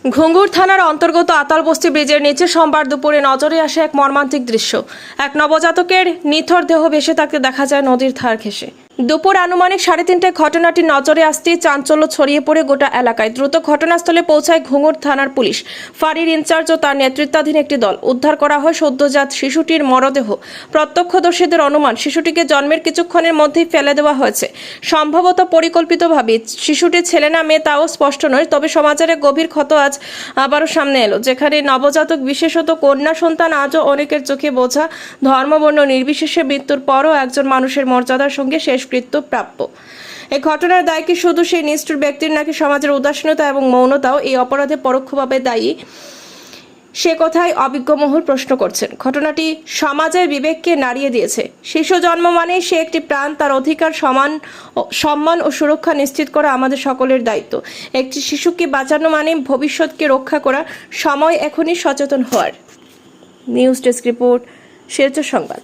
ঘুঙুর থানার অন্তর্গত আতালবস্তি ব্রিজের নিচে সোমবার দুপুরে নজরে আসে এক মর্মান্তিক দৃশ্য। এক নবজাতকের নিথর দেহ ভেসে থাকতে দেখা যায় নদীর ধার ঘেঁষে। দুপুর আনুমানিক 3:30টায় ঘটনাটি নজরে আসতেই চাঞ্চল্য ছড়িয়ে পড়ে গোটা এলাকায়। দ্রুত ঘটনাস্থলে পৌঁছায় ঘুঙুর থানার পুলিশ ফাঁড়ির ইনচার্জ ও তার নেতৃত্বাধীন একটি দল। উদ্ধার করা হয় সদ্যজাত শিশুটির মরদেহ। প্রত্যক্ষদর্শীদের অনুমান শিশুটিকে জন্মের কিছুক্ষণের মধ্যেই ফেলে দেওয়া হয়েছে, সম্ভবত পরিকল্পিতভাবে। শিশুটি ছেলে না মেয়ে তাও স্পষ্ট নয়, তবে সমাজের এক গভীর ক্ষত আজ আবারও সামনে এলো, যেখানে নবজাতক, বিশেষত কন্যা সন্তান, আজও অনেকের চোখে বোঝা। ধর্মবর্ণ নির্বিশেষে মৃত্যুর পরও একজন মানুষের মর্যাদার সঙ্গে শেষকৃত্য প্রাপ্য। এই ঘটনার দায় কি শুধু সেই নিষ্ঠুর ব্যক্তির, নাকি সমাজের উদাসীনতা এবং মৌনতাও এই অপরাধে পরোক্ষভাবে দায়ী? সে কথাই অভিজ্ঞ মহল প্রশ্ন করছেন। ঘটনাটি সমাজের বিবেককে নাড়িয়ে দিয়েছে। শিশু জন্ম মানেই সে একটি প্রাণ, তার অধিকার, সম্মান ও সুরক্ষা নিশ্চিত করা আমাদের সকলের দায়িত্ব। একটি শিশুকে বাঁচানো মানে ভবিষ্যৎকে রক্ষা করা। সময় এখনই সচেতন হওয়ার। নিউজ ডেস্ক রিপোর্ট, শিলচর সংবাদ।